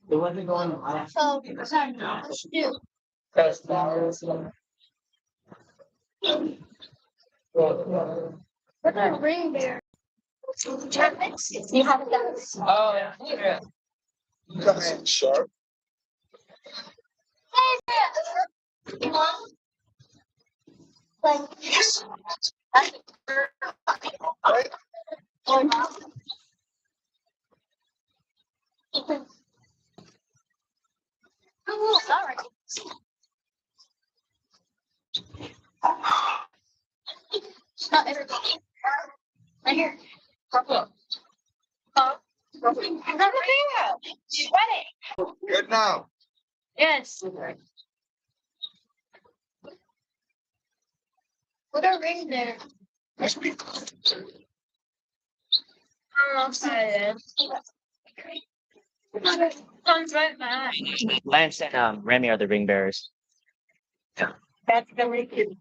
The one thing going So, let's do. What a ring there. Tournaments. You have those. Oh, yeah. That's sharp. Like, Right? or not. Oh, sorry. Not everybody. Right here. Oh. Good now. Yes. What a ring there. I'm excited. Comes right back. Lance and Remy are the ring bearers. That's the ring.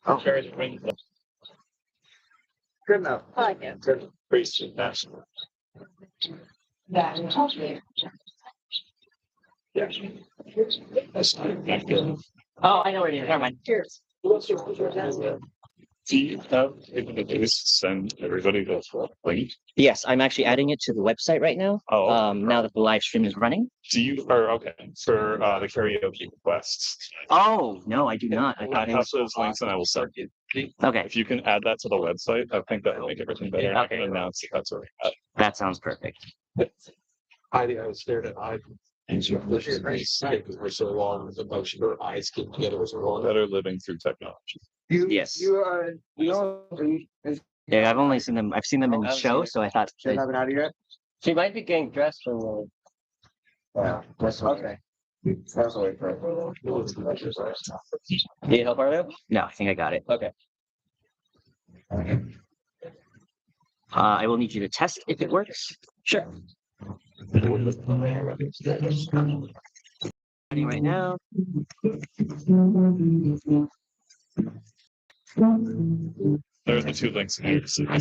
Oh, good now. I like it. Good. Priest and national. Yeah. Yeah. That's good. Oh, I know where it is. Never mind. Cheers. Do you have capabilities to send everybody the link? Yes, I'm actually adding it to the website right now. Oh, Now that the live stream is running. do you, or okay, for the karaoke requests? Oh, no, I do not. I I thought it have was those links and I will send you. okay. If you can add that to the website, I think that will make everything better. Okay. And that's where we're at. That sounds perfect. Heidi, I was stared at Heidi. And she was very sick because we're so long with the motion, her eyes came together as we're all better living through technology. Yes. Yeah, I've only seen them. I've seen them in the show, so I thought. She haven't had it yet? She might be getting dressed for the. Yeah. Okay. That's all right. Need help, Arleo? No, I think I got it. Okay. I will need you to test if it works. Sure. Right now. There are the two links in here. So I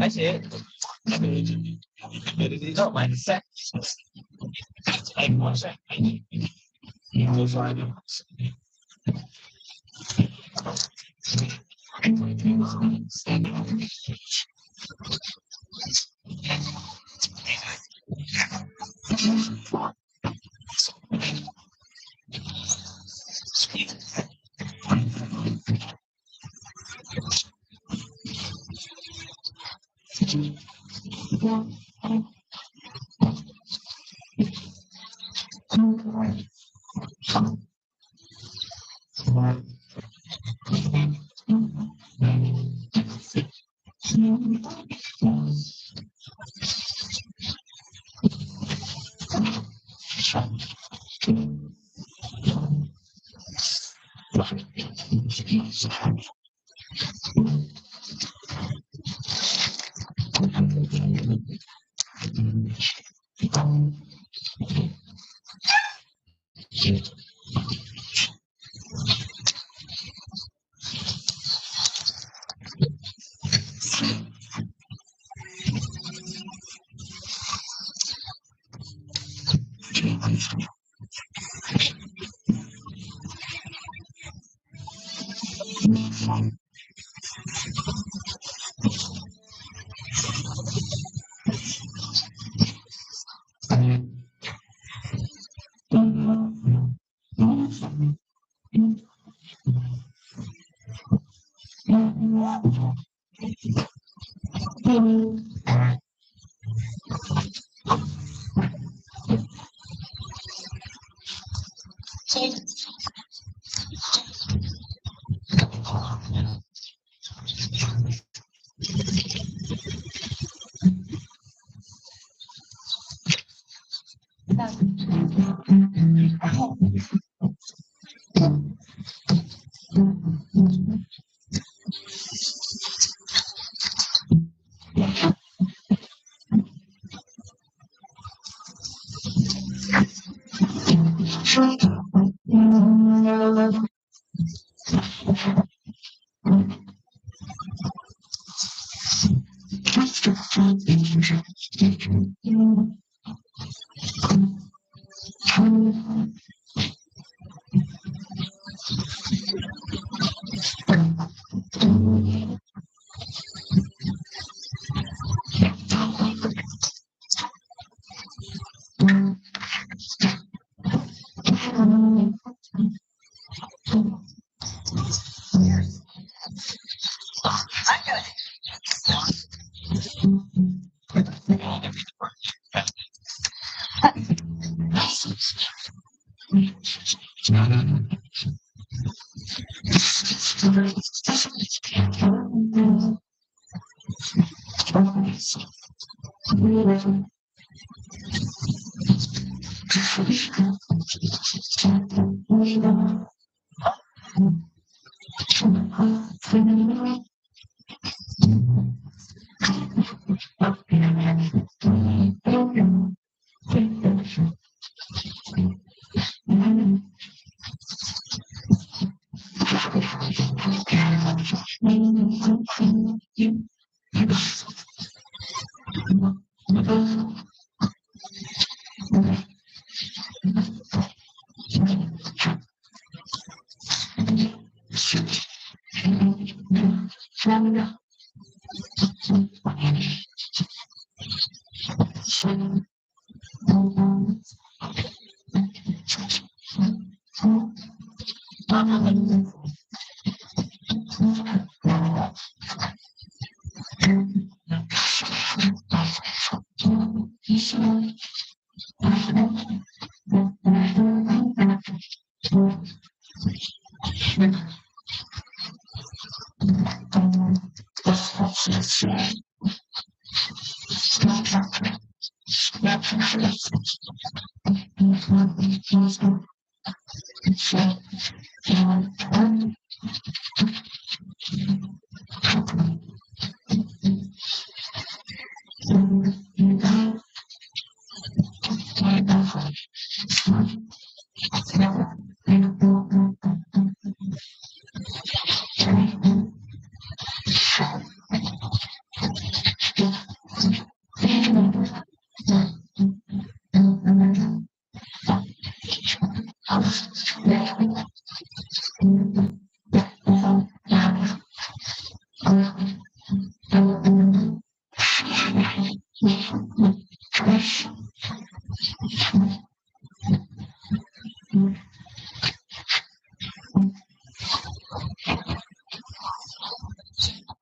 see it. Oh, my set.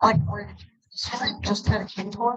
Like we're just had a kid tour.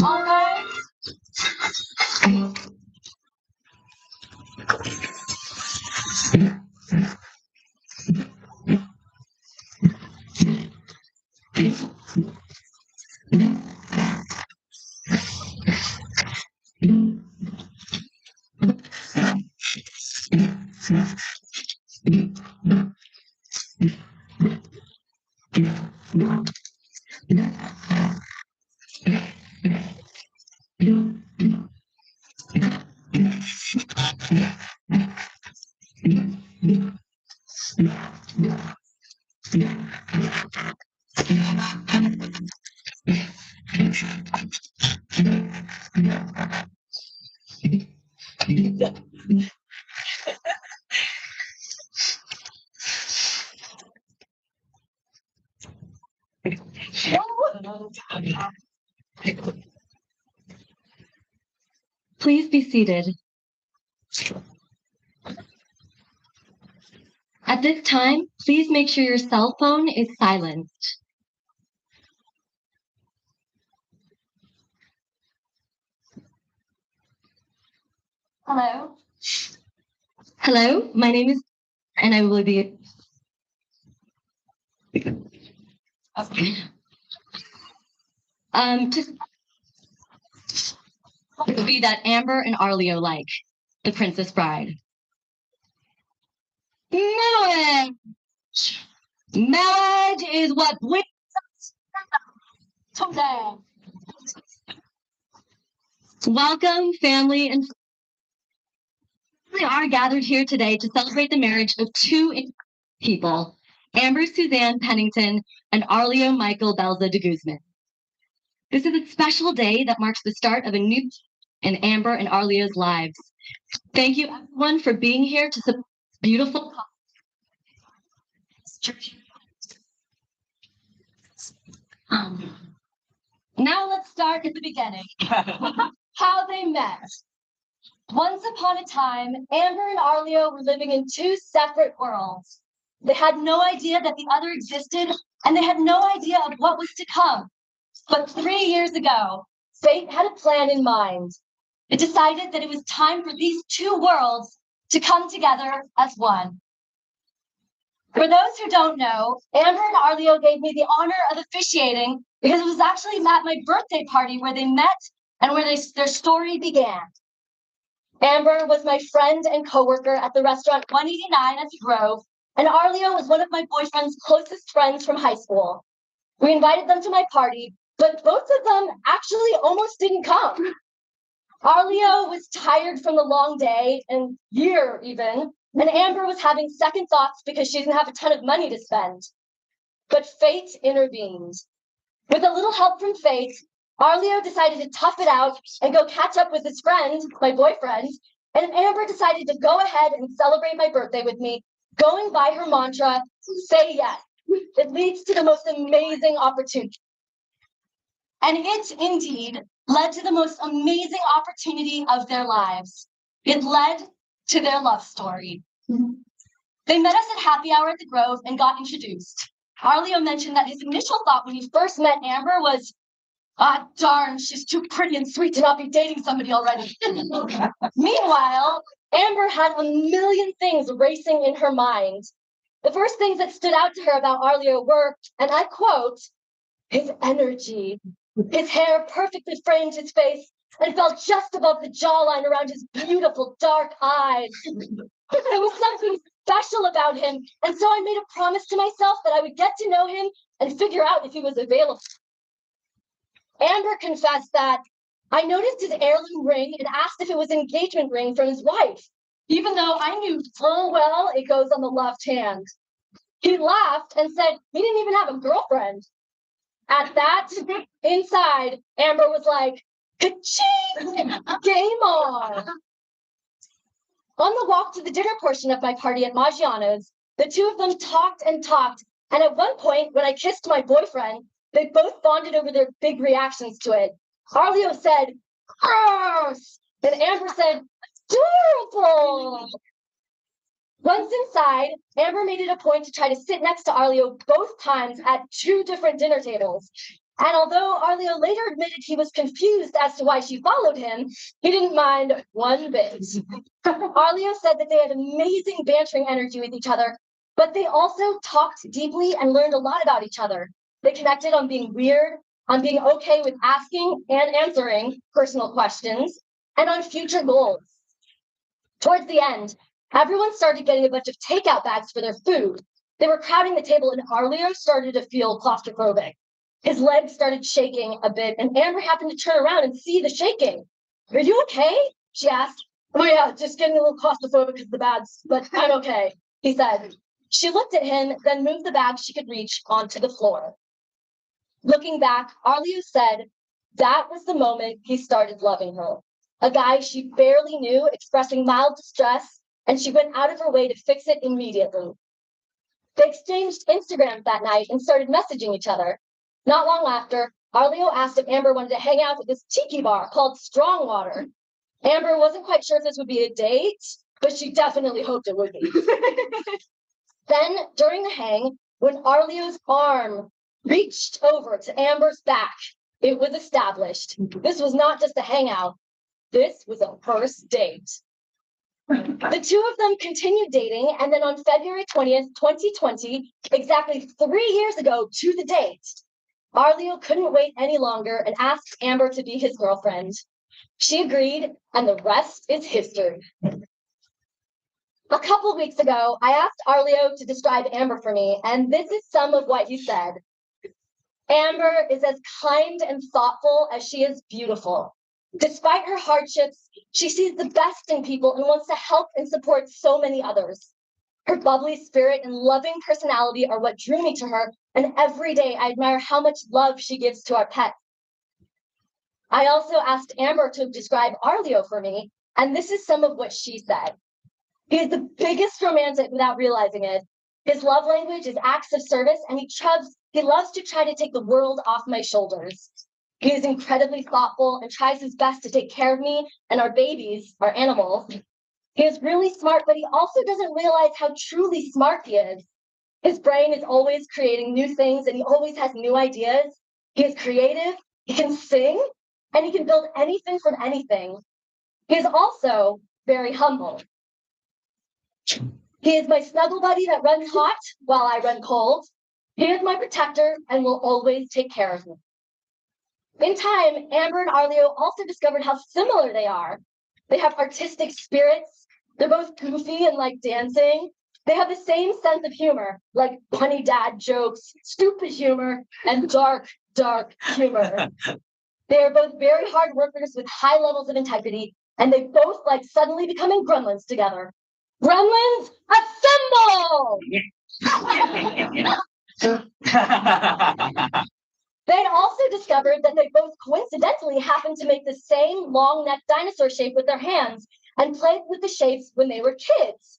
All right. Please be seated. At this time, please make sure your cell phone is silenced. Hello. Hello, my name is, and I will be. Okay. Just it would be that Amber and Arleo like the Princess Bride. Marriage. Marriage is what brings Today. welcome, family, and we are gathered here today to celebrate the marriage of two people, Amber Suzanne Pennington and Arleo Michael Belza de Guzman. This is a special day that marks the start of a new in Amber and Arleo's lives. Thank you, everyone, for being here to support this beautiful couple. Now let's start at the beginning. How they met. Once upon a time, Amber and Arleo were living in two separate worlds. They had no idea that the other existed, and they had no idea of what was to come. But 3 years ago, fate had a plan in mind. It decided that it was time for these two worlds to come together as one. For those who don't know, Amber and Arleo gave me the honor of officiating because it was actually at my birthday party where they met and where their story began. Amber was my friend and coworker at the restaurant 189 at the Grove, and Arleo was one of my boyfriend's closest friends from high school. We invited them to my party, but both of them actually almost didn't come. Arleo was tired from the long day and year even, and Amber was having second thoughts because she didn't have a ton of money to spend. But fate intervened. With a little help from fate, Arleo decided to tough it out and go catch up with his friend, my boyfriend, and Amber decided to go ahead and celebrate my birthday with me, going by her mantra, say yes. It leads to the most amazing opportunity. And it indeed led to the most amazing opportunity of their lives. It led to their love story. They met us at happy hour at the Grove and got introduced. Arleo mentioned that his initial thought when he first met Amber was, ah, darn, she's too pretty and sweet to not be dating somebody already. Meanwhile, Amber had a million things racing in her mind. The first things that stood out to her about Arleo were, and I quote, his energy. His hair perfectly framed his face and fell just above the jawline around his beautiful dark eyes. There was something special about him, and so I made a promise to myself that I would get to know him and figure out if he was available. Amber confessed that I noticed his heirloom ring and asked if it was an engagement ring from his wife, even though I knew full well it goes on the left hand. He laughed and said he didn't even have a girlfriend. At that, inside, Amber was like, ka-ching! Game on! On the walk to the dinner portion of my party at Maggiano's, the two of them talked and talked, and at one point, when I kissed my boyfriend, they both bonded over their big reactions to it. Arleo said, gross! And Amber said, adorable! Once inside, Amber made it a point to try to sit next to Arleo both times at two different dinner tables. And although Arleo later admitted he was confused as to why she followed him, he didn't mind one bit. Arleo said that they had amazing bantering energy with each other, but they also talked deeply and learned a lot about each other. They connected on being weird, on being okay with asking and answering personal questions, and on future goals. Towards the end, everyone started getting a bunch of takeout bags for their food. They were crowding the table, and Arleo started to feel claustrophobic. His legs started shaking a bit, and Amber happened to turn around and see the shaking. Are you okay? She asked. Oh yeah, just getting a little claustrophobic because of the bags, but I'm okay, he said. She looked at him, then moved the bag she could reach onto the floor. Looking back, Arleo said that was the moment he started loving her. A guy she barely knew expressing mild distress, and she went out of her way to fix it immediately. They exchanged Instagrams that night and started messaging each other. Not long after, Arleo asked if Amber wanted to hang out at this tiki bar called Strongwater. Amber wasn't quite sure if this would be a date, but she definitely hoped it would be. Then, during the hang, when Arleo's arm reached over to Amber's back, it was established. This was not just a hangout. This was a first date. The two of them continued dating, and then on February 20th, 2020, exactly 3 years ago to the date, Arleo couldn't wait any longer and asked Amber to be his girlfriend. She agreed, and the rest is history. A couple weeks ago, I asked Arleo to describe Amber for me, and this is some of what he said. Amber is as kind and thoughtful as she is beautiful. Despite her hardships, she sees the best in people and wants to help and support so many others. Her bubbly spirit and loving personality are what drew me to her, and every day I admire how much love she gives to our pets. I also asked Amber to describe Arleo for me, and this is some of what she said. He is the biggest romantic without realizing it. His love language is acts of service, and he loves to try to take the world off my shoulders. He is incredibly thoughtful and tries his best to take care of me and our babies, our animals. He is really smart, but he also doesn't realize how truly smart he is. His brain is always creating new things, and he always has new ideas. He is creative, he can sing, and he can build anything from anything. He is also very humble. He is my snuggle buddy that runs hot while I run cold. He is my protector and will always take care of me. In time, Amber and Arleo also discovered how similar they are. They have artistic spirits. They're both goofy and like dancing. They have the same sense of humor, like funny dad jokes, stupid humor, and dark, dark humor. They are both very hard workers with high levels of integrity, and they both like suddenly becoming gremlins together. Gremlins, assemble! They also discovered that they both coincidentally happened to make the same long-necked dinosaur shape with their hands and played with the shapes when they were kids.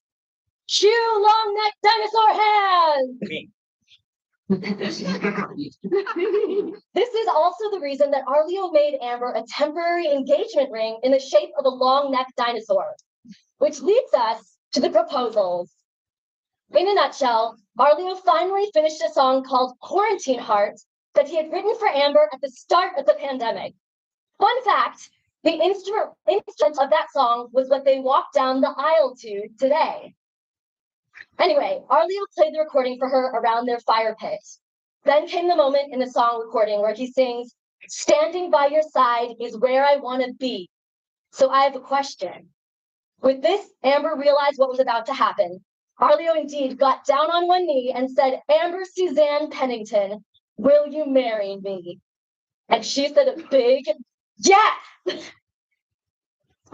Cue long-necked dinosaur hands! This is also the reason that Arleo made Amber a temporary engagement ring in the shape of a long-necked dinosaur, which leads us to the proposals. In a nutshell, Arleo finally finished a song called Quarantine Heart that he had written for Amber at the start of the pandemic. Fun fact, the instrument of that song was what they walked down the aisle to today. Anyway, Arleo played the recording for her around their fire pit. Then came the moment in the song recording where he sings, "Standing by your side is where I want to be. So I have a question." With this, Amber realized what was about to happen. Arleo indeed got down on one knee and said, "Amber Suzanne Pennington, will you marry me?" And she said a big yes.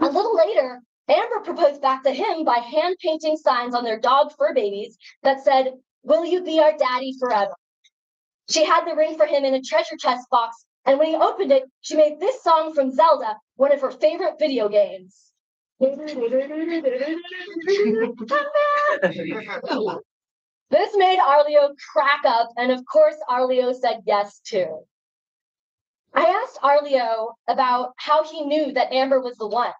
A little later, Amber proposed back to him by hand painting signs on their dog fur babies that said, "Will you be our daddy forever?" She had the ring for him in a treasure chest box, and when he opened it, she made this song from Zelda, one of her favorite video games. This made Arleo crack up, and of course, Arleo said yes too. I asked Arleo about how he knew that Amber was the one.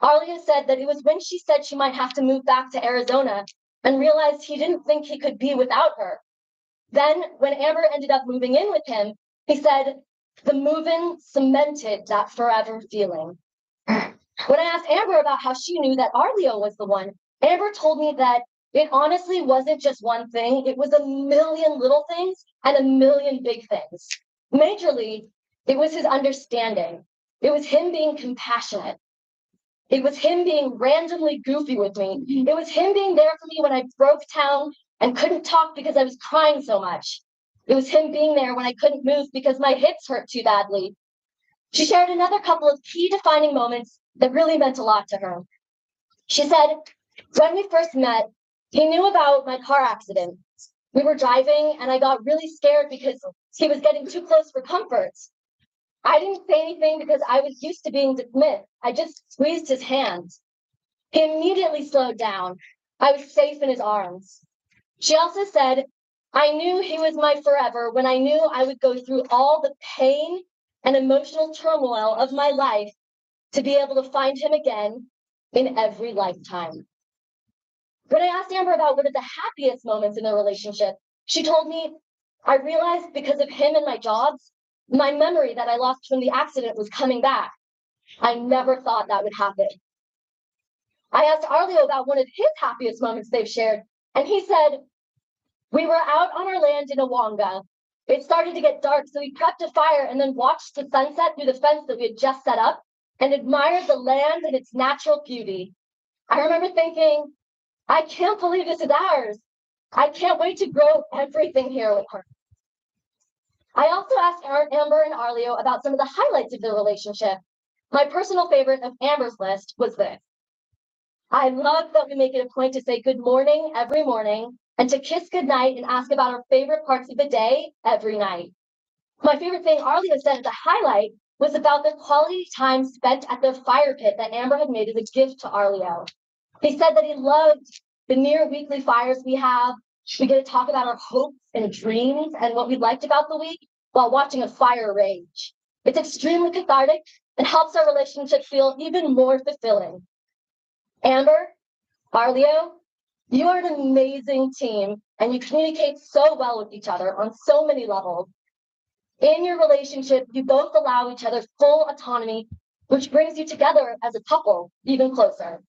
Arleo said that it was when she said she might have to move back to Arizona and realized he didn't think he could be without her. Then, when Amber ended up moving in with him, he said, the move-in cemented that forever feeling. When I asked Amber about how she knew that Arleo was the one, Amber told me that it honestly wasn't just one thing. It was a million little things and a million big things. Majorly, it was his understanding. It was him being compassionate. It was him being randomly goofy with me. It was him being there for me when I broke down and couldn't talk because I was crying so much. It was him being there when I couldn't move because my hips hurt too badly. She shared another couple of key defining moments that really meant a lot to her. She said, when we first met, he knew about my car accident. We were driving and I got really scared because he was getting too close for comfort. I didn't say anything because I was used to being dismissed. I just squeezed his hand. He immediately slowed down. I was safe in his arms. She also said, I knew he was my forever when I knew I would go through all the pain and emotional turmoil of my life to be able to find him again in every lifetime. When I asked Amber about what are the happiest moments in their relationship, she told me, I realized because of him and my jobs, my memory that I lost from the accident was coming back. I never thought that would happen. I asked Arleo about one of his happiest moments they've shared, and he said, we were out on our land in Awanga. It started to get dark, so we prepped a fire and then watched the sunset through the fence that we had just set up and admired the land and its natural beauty. I remember thinking, I can't believe this is ours. I can't wait to grow everything here with her. I also asked Amber and Arleo about some of the highlights of their relationship. My personal favorite of Amber's list was this. I love that we make it a point to say good morning every morning and to kiss goodnight and ask about our favorite parts of the day every night. My favorite thing Arleo said as a highlight was about the quality time spent at the fire pit that Amber had made as a gift to Arleo. He said that he loved the near weekly fires we have. We get to talk about our hopes and dreams and what we liked about the week while watching a fire rage. It's extremely cathartic and helps our relationship feel even more fulfilling. Amber, Arleo, you are an amazing team and you communicate so well with each other on so many levels. In your relationship, you both allow each other full autonomy, which brings you together as a couple even closer.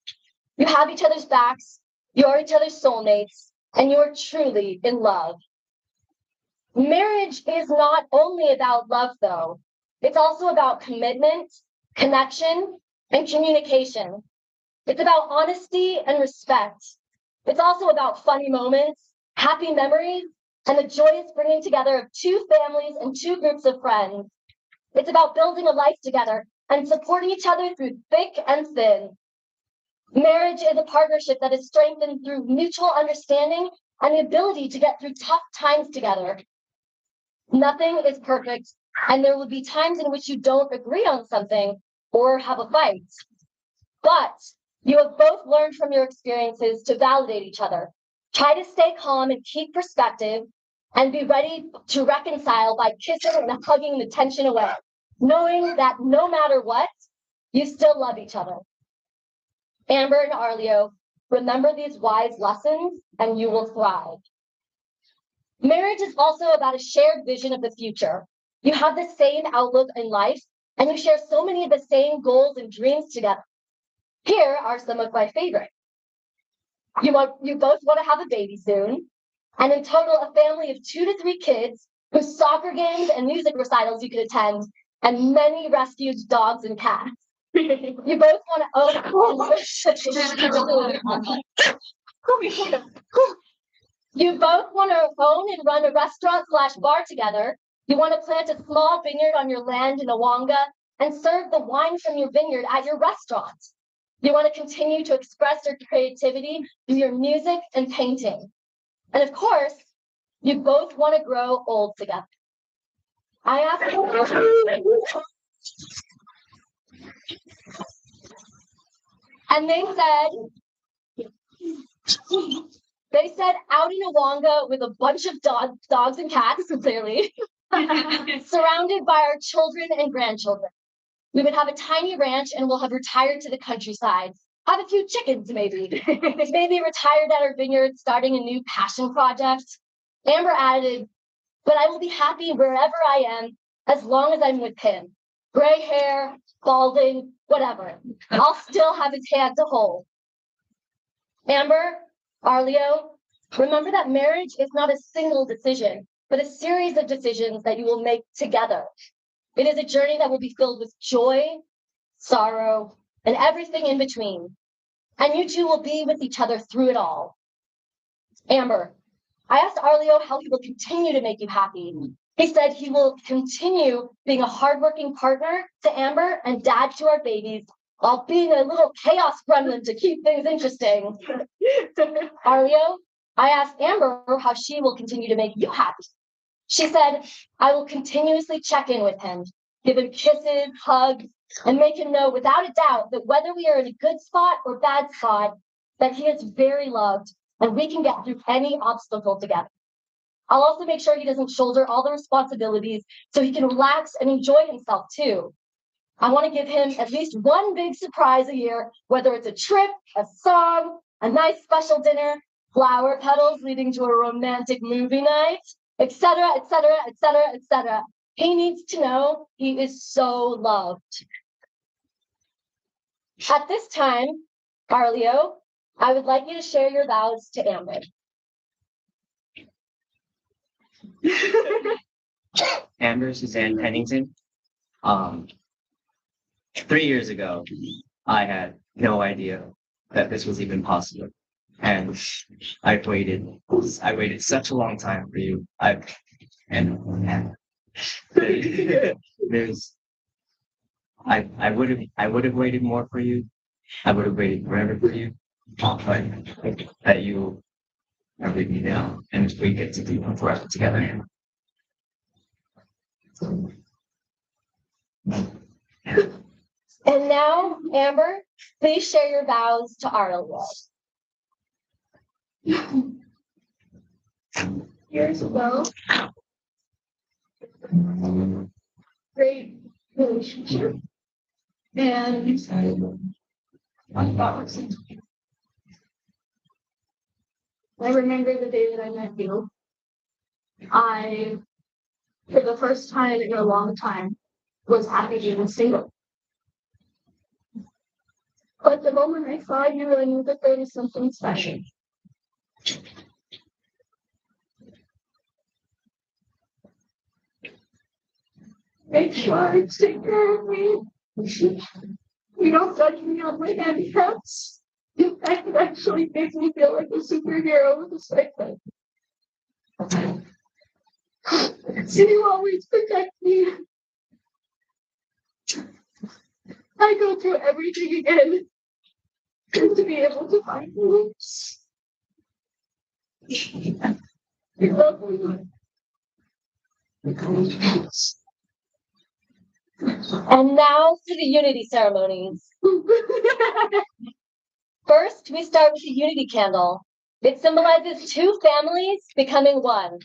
You have each other's backs, you are each other's soulmates, and you are truly in love. Marriage is not only about love, though. It's also about commitment, connection, and communication. It's about honesty and respect. It's also about funny moments, happy memories, and the joyous bringing together of two families and two groups of friends. It's about building a life together and supporting each other through thick and thin. Marriage is a partnership that is strengthened through mutual understanding and the ability to get through tough times together. Nothing is perfect, and there will be times in which you don't agree on something or have a fight. But you have both learned from your experiences to validate each other. Try to stay calm and keep perspective, and be ready to reconcile by kissing and hugging the tension away, knowing that no matter what, you still love each other. Amber and Arleo, remember these wise lessons and you will thrive. Marriage is also about a shared vision of the future. You have the same outlook in life and you share so many of the same goals and dreams together. Here are some of my favorites. You both want to have a baby soon, and in total, a family of 2 to 3 kids whose soccer games and music recitals you could attend, and many rescued dogs and cats. You both want to You both want to own and run a restaurant/bar together. You want to plant a small vineyard on your land in Awanga and serve the wine from your vineyard at your restaurant. You want to continue to express your creativity through your music and painting. And of course, you both want to grow old together. I asked and they said out in Awanga with a bunch of dogs and cats, clearly, surrounded by our children and grandchildren. We would have a tiny ranch and we'll have retired to the countryside. Have a few chickens, maybe. Maybe retired at our vineyard, starting a new passion project. Amber added, but I will be happy wherever I am, as long as I'm with him. Gray hair, balding, whatever. I'll still have his hand to hold. Amber, Arleo, remember that marriage is not a single decision, but a series of decisions that you will make together. It is a journey that will be filled with joy, sorrow, and everything in between. And you two will be with each other through it all. Amber, I asked Arleo how he will continue to make you happy. He said he will continue being a hardworking partner to Amber and dad to our babies, while being a little chaos gremlin to keep things interesting. Arleo, I asked Amber how she will continue to make you happy. She said, I will continuously check in with him, give him kisses, hugs, and make him know without a doubt that whether we are in a good spot or bad spot, that he is very loved and we can get through any obstacle together. I'll also make sure he doesn't shoulder all the responsibilities so he can relax and enjoy himself too. I want to give him at least one big surprise a year, whether it's a trip, a song, a nice special dinner, flower petals leading to a romantic movie night, etc., etc., etc., etc. He needs to know he is so loved. At this time, Arleo, I would like you to share your vows to Amber. Amber Suzanne Pennington. 3 years ago, I had no idea that this was even possible. And I waited such a long time for you. I would have waited more for you. I would have waited forever for you. But that you are with me now, and we get to be forever together. And now, Amber, please share your vows to Arleo. Years ago, great relationship, and I remember the day that I met you. I, for the first time in a long time, was happy being single. But the moment I saw you, I knew that there was something special. Make sure to take care of me. You don't judge me on my handicaps. In fact, it actually makes me feel like a superhero with a stipend. You always protect me. I go through everything again just to be able to find you. You love me. And now for the unity ceremonies. First, we start with the unity candle. It symbolizes two families becoming one.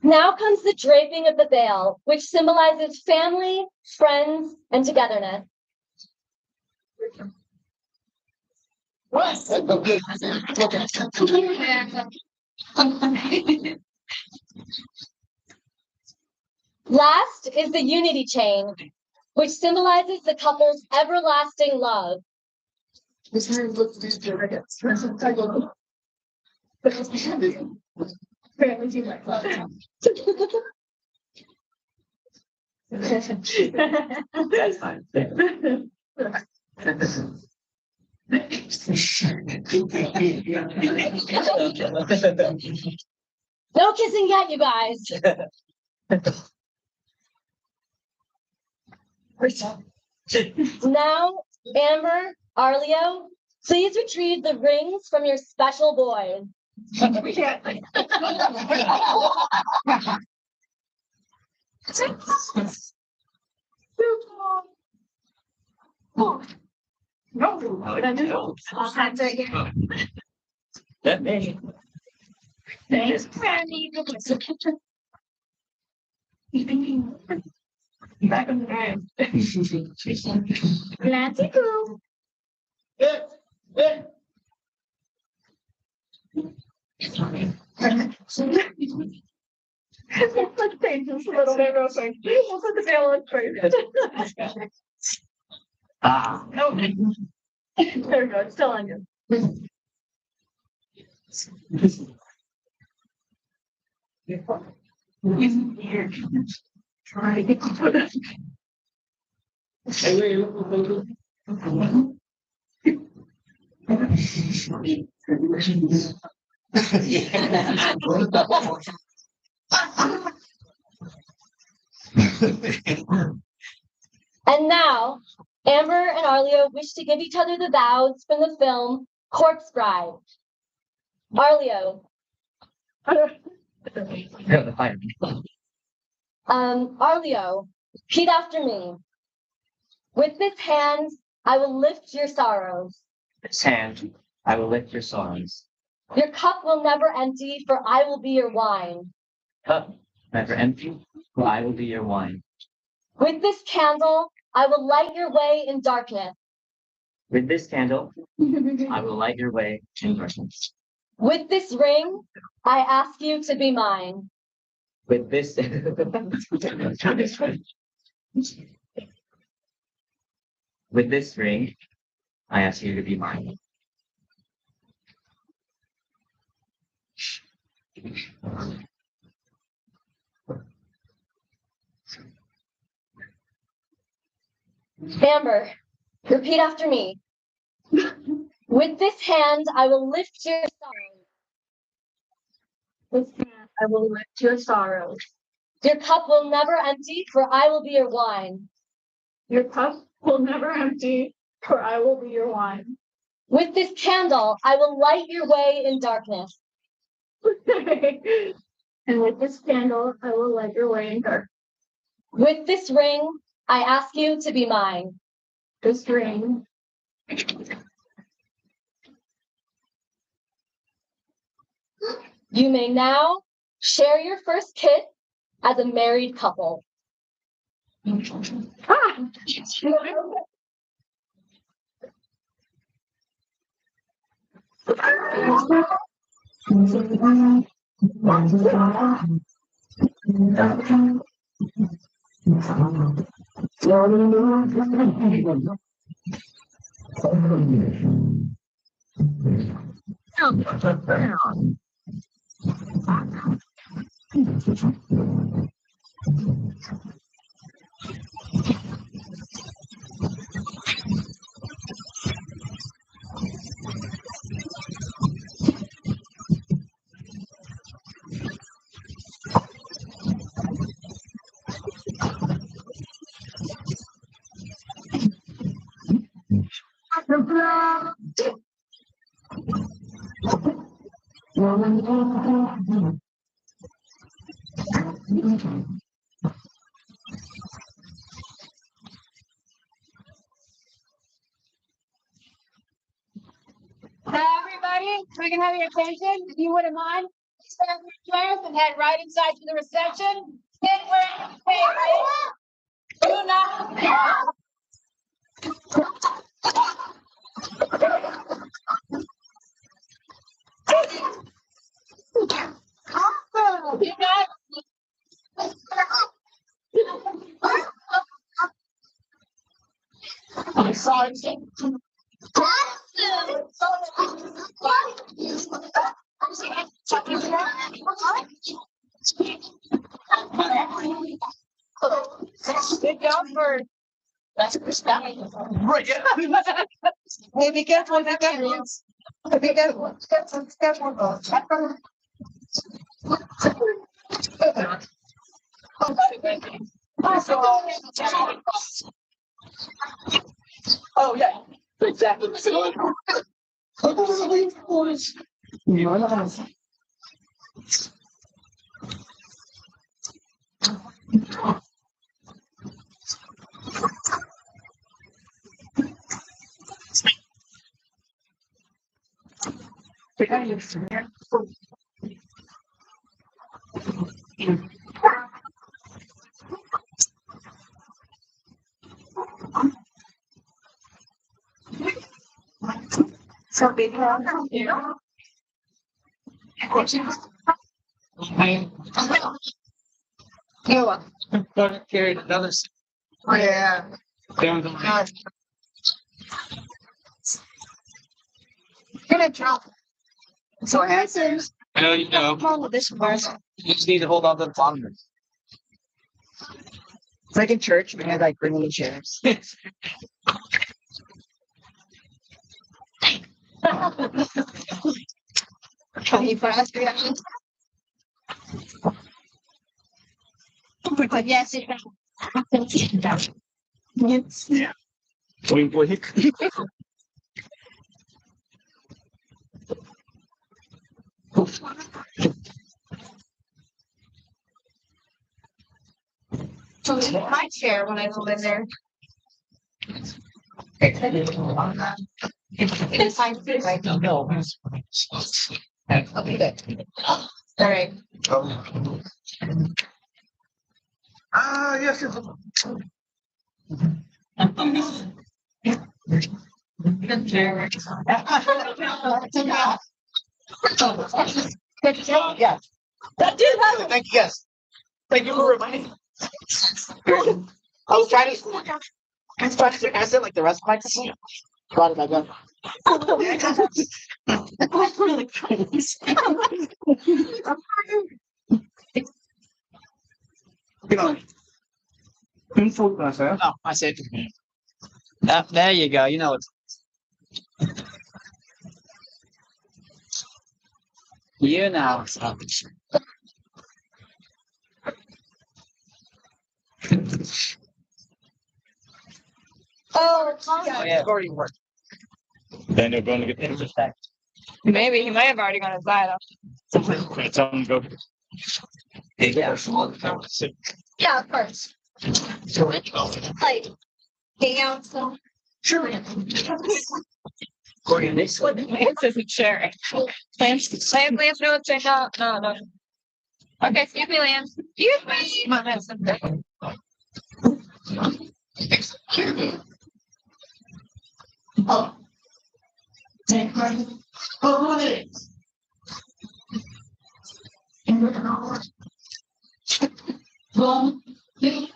Now comes the draping of the veil, which symbolizes family, friends, and togetherness. Last is the unity chain, which symbolizes the couple's everlasting love. That's fine. No kissing yet, you guys. Now, Amber, Arleo, please retrieve the rings from your special boy. That me. Back on the time. Let's go. Let's change this a little bit real quick. We'll put the veil on first. No. There we go. It's still on you. Try to put it. And now, Amber and Arleo wish to give each other the vows from the film Corpse Bride. Arleo, Arleo, repeat after me. With this hand, I will lift your sorrows. This hand, I will lift your sorrows. Your cup will never empty, for I will be your wine. Cup, never empty, for I will be your wine. With this candle, I will light your way in darkness. With this candle, I will light your way in darkness. With this ring, I ask you to be mine. With this, with this ring, I ask you to be mine. Amber, repeat after me. With this hand, I will lift your sorrows. With hand, I will lift your sorrows. Your cup will never empty, for I will be your wine. Your cup will never empty, for I will be your wine. With this candle, I will light your way in darkness. And with this candle, I will light your way in dark. With this ring, I ask you to be mine. This ring. You may now share your first kiss as a married couple. Everybody, we can have your attention. If you wouldn't mind, stand your chairs and head right inside to the reception. Sit where you stay. Do not. You guys. I'm sorry. Good job for. Right, yeah. Hey, be careful, be careful. Be careful. Oh, yeah. Exactly. So big, Carried another. Yeah. Down the line. Gonna drop. So answers. I know you know. Come on with this verse. You just need to hold on to the bottom. It's like in church, we had like bringing the chairs. Can you pass me? But yes, it does. Yes. Wait, wait. So my chair when I go in there. It's fine. Right. No. Okay, good. All right. Yes. Yeah. That did happen. Thank you, yes. Thank you for reminding me. I was trying to answer like the rest of my team. Brought it back up. Oh, I said. There you go. You know it. You know. Oh, Yeah, it's already worked. Then you're going to get interest back. maybe he might have already gone inside. Tell them to go. Yeah, of course. Like, hang out. So. Sure. This one, Lance isn't sharing. Lance, no, it's no. Okay, excuse me, Lance. Excuse me. Come on, Lance. Oh. Take my. Oh, it is. One, two.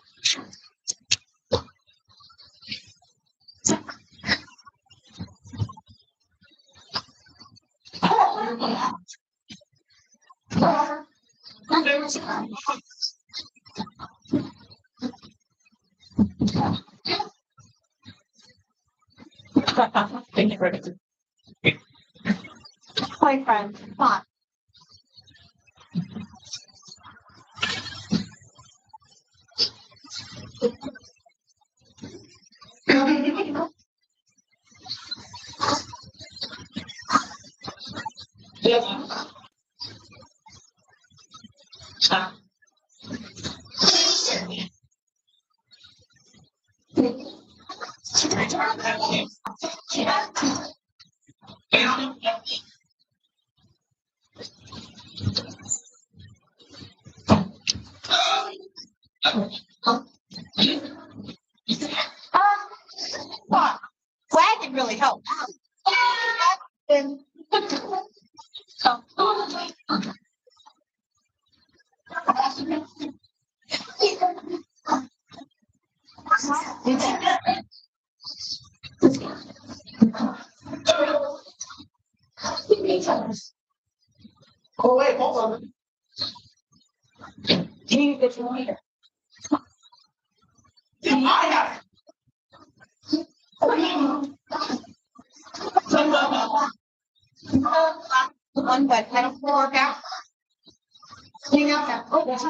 Thank you for it. Boyfriend, come on. Wagon really helped. Oh wait, hold on. Can you get your leader? I have. One but I don't work out. Clean out that. Oh, that's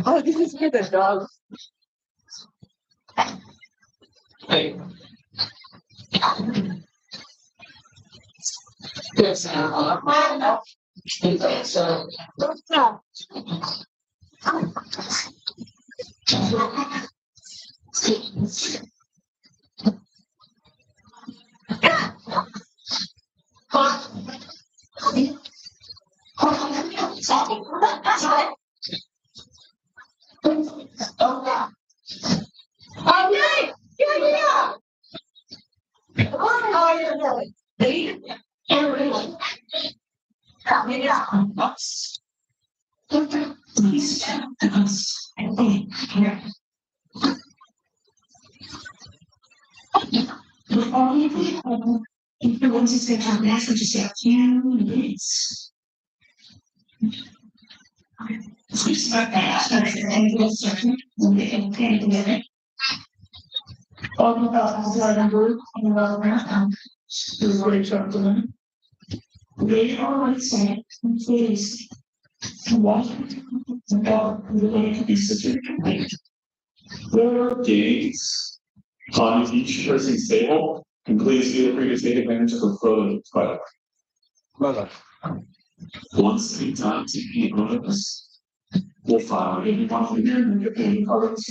Oh, this is for the dog. Hey. Yes, They always say, please, what about related to this situation? There are dates on each person's table, and please feel free to take advantage of the photos. But Brother. Once we talk to us, we'll follow in one of them and all of the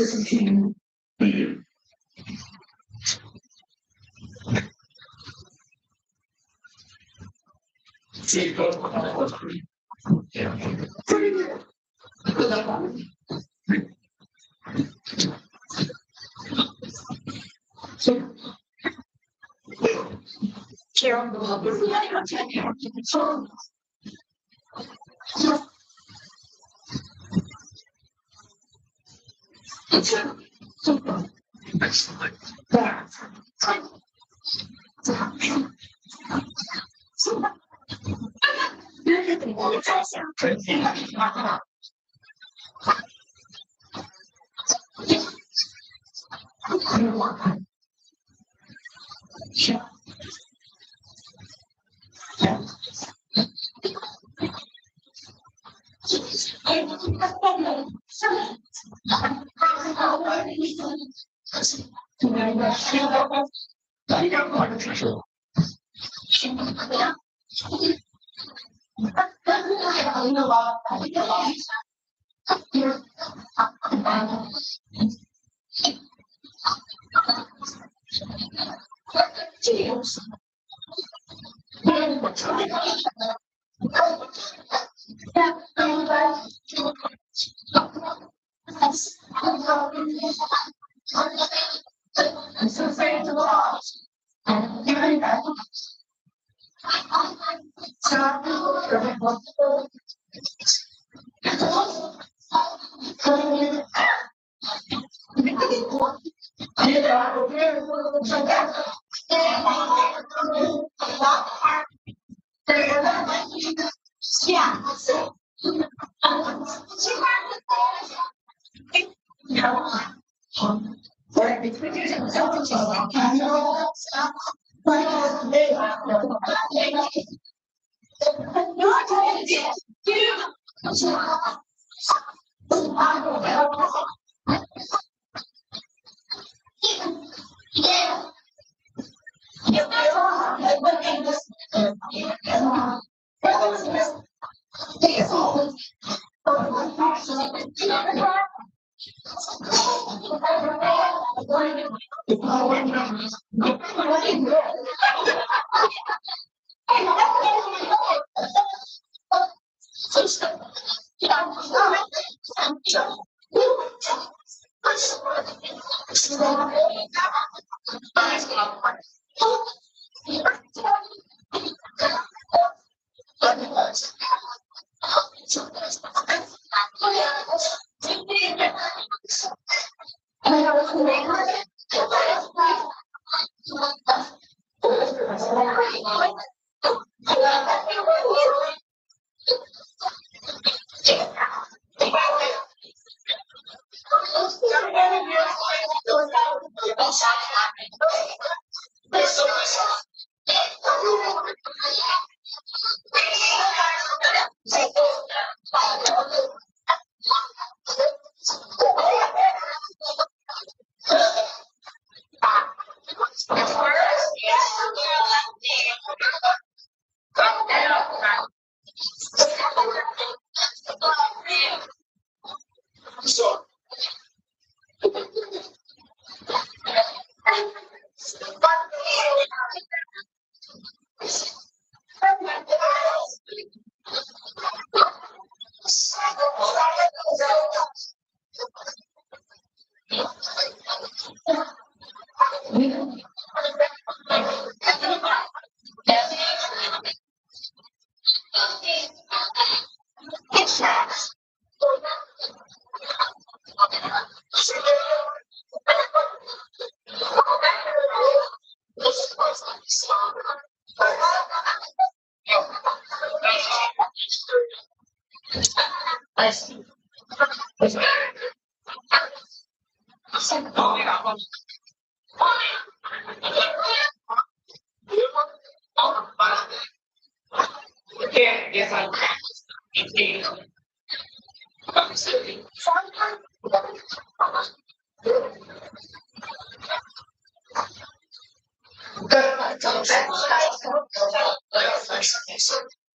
Thank you.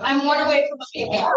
I'm one away from a people.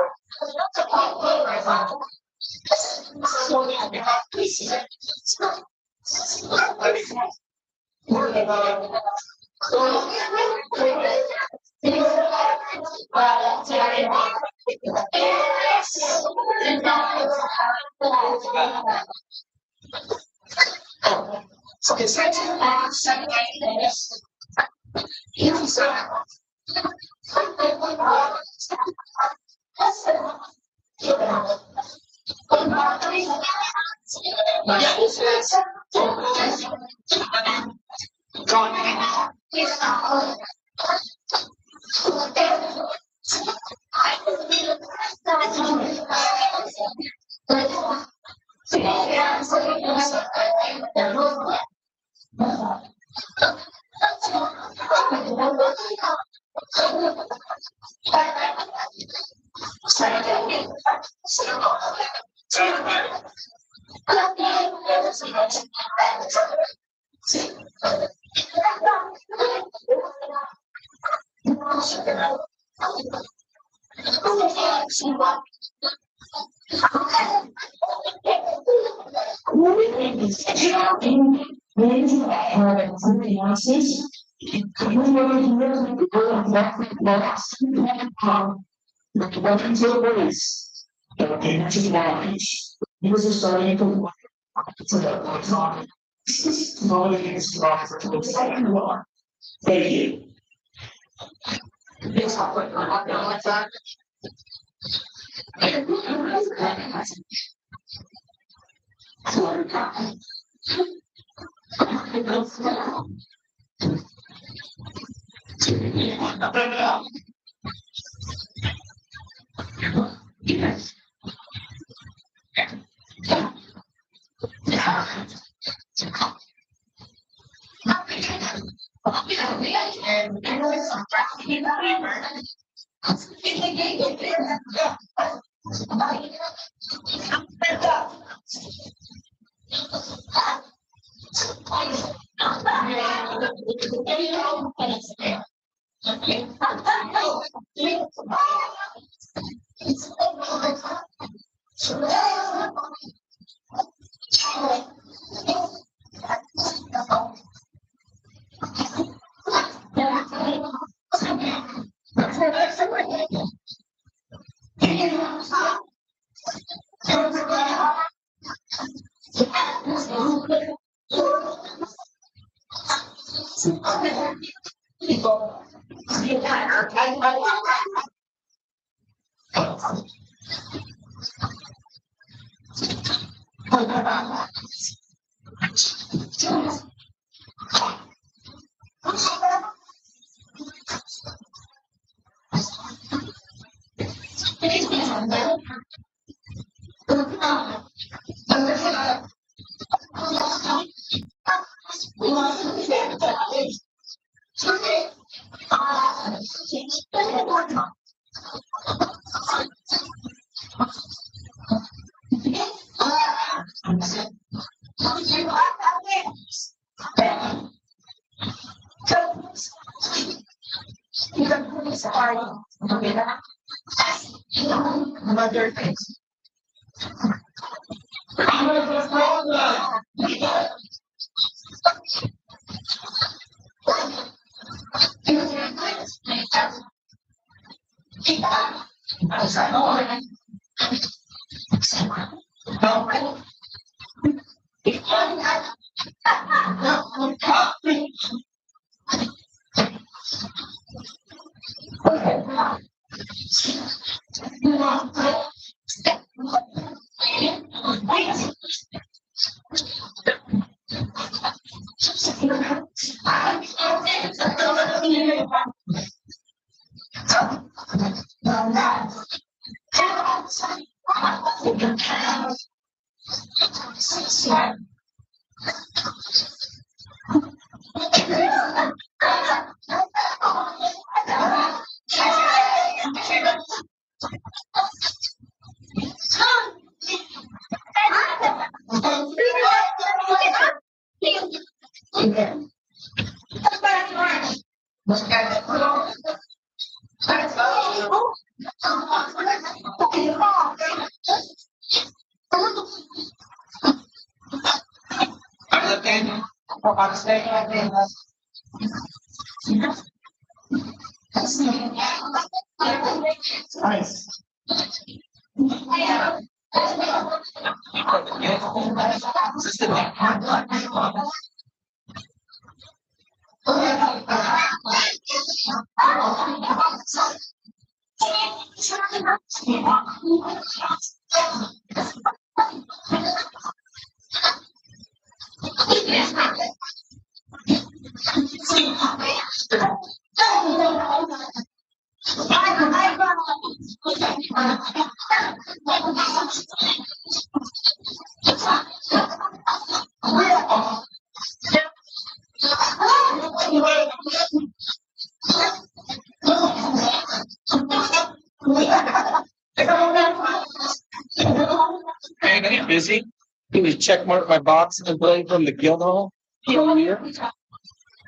Hey, busy? Can you check mark my box and play from the guild hall? Here.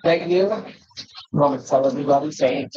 Thank you. Want to tell everybody? Say it.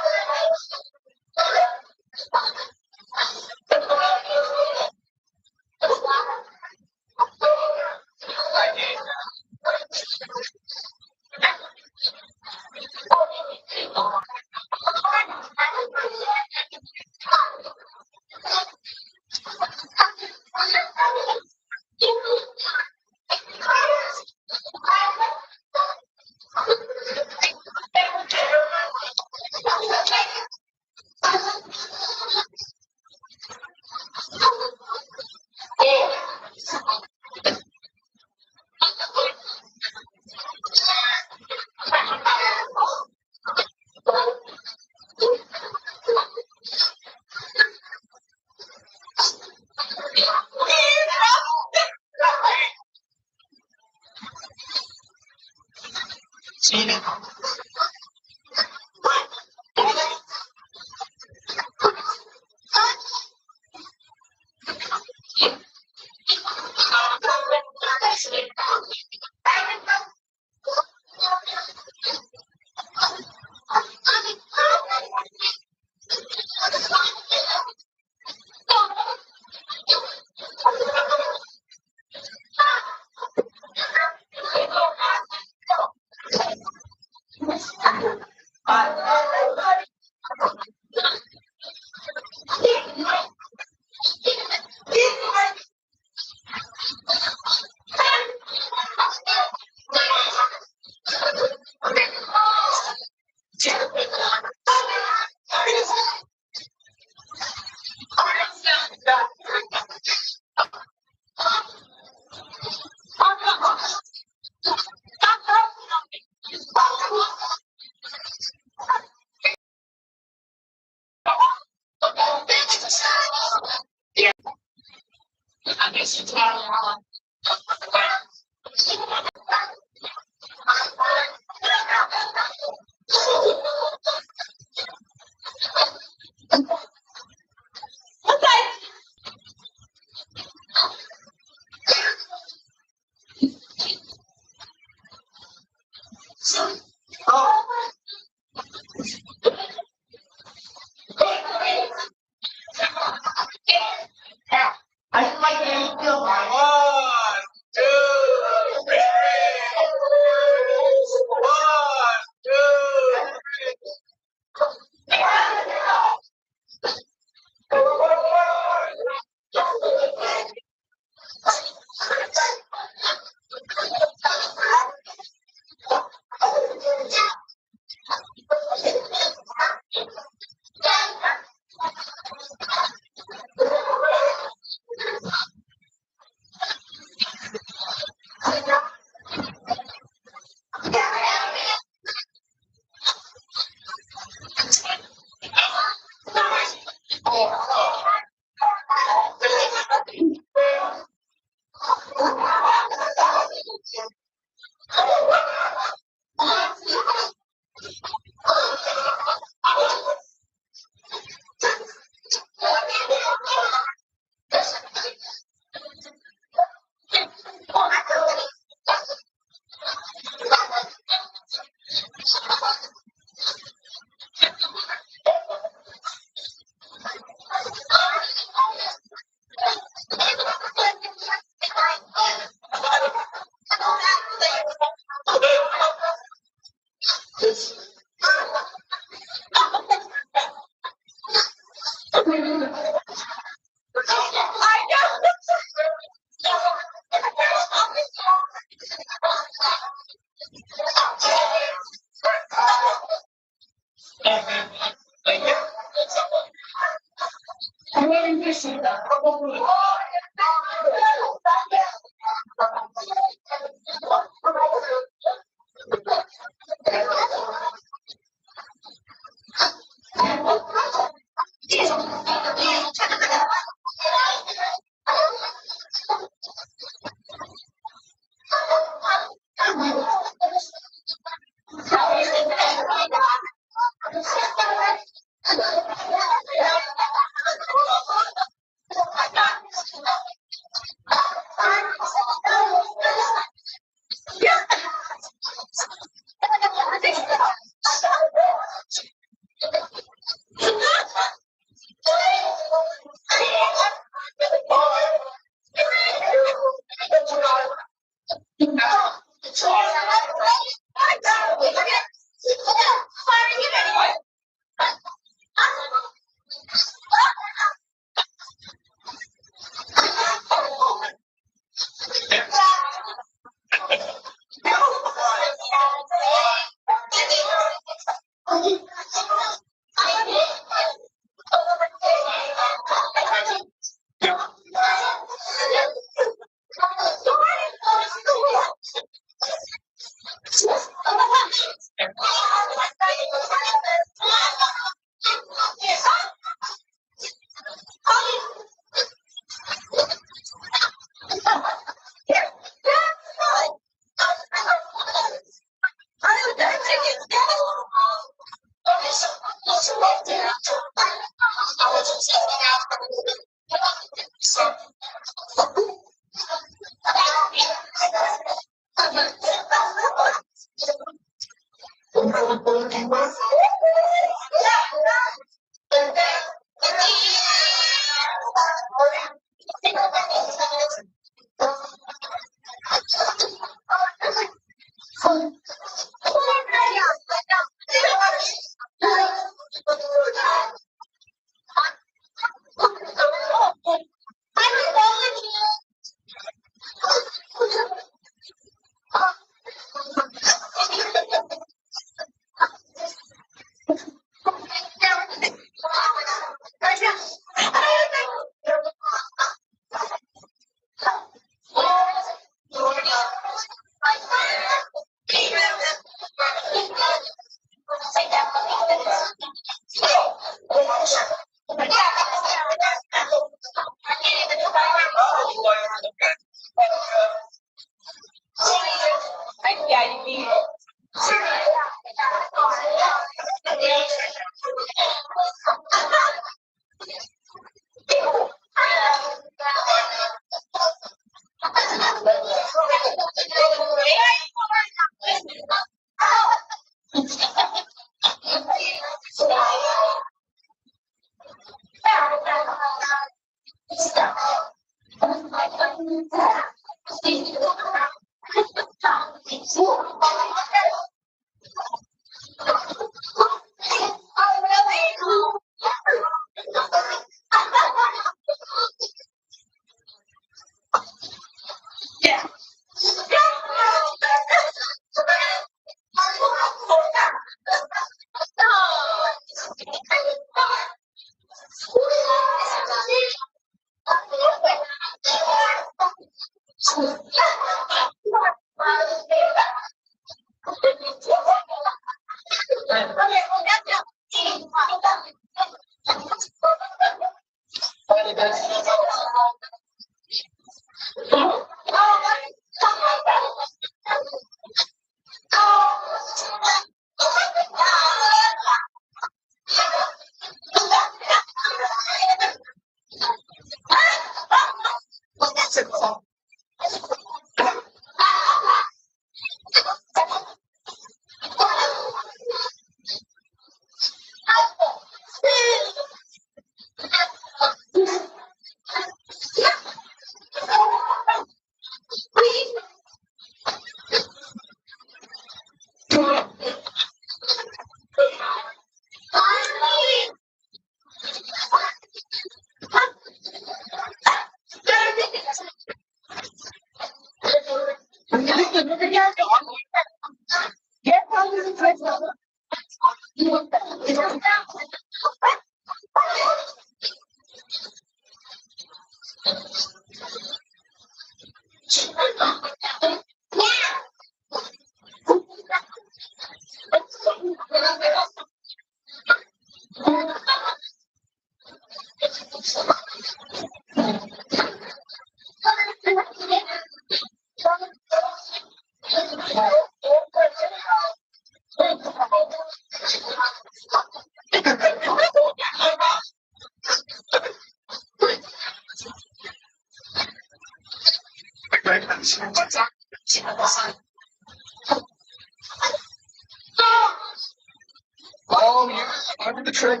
Oh, yeah, under the trick.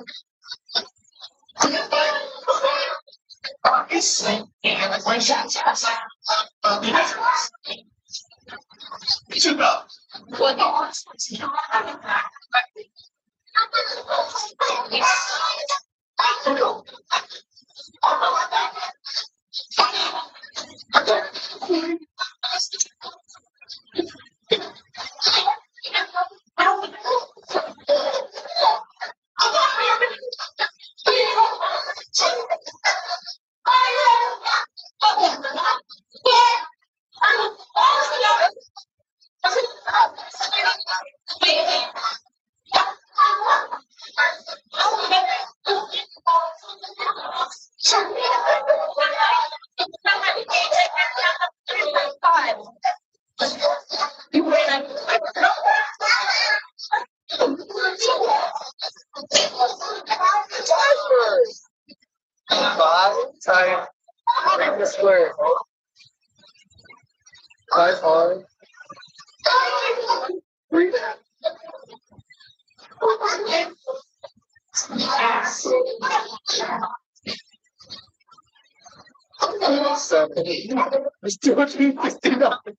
Five times the square. Five hard. Three. Seven. Let's do it. Let's do it.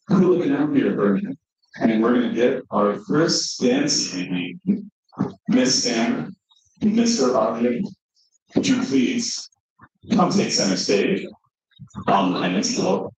We're looking out here, Bergen, and we're gonna get our first dance evening. Miss Sam, Mr. Arleo, would you please come take center stage on the next floor?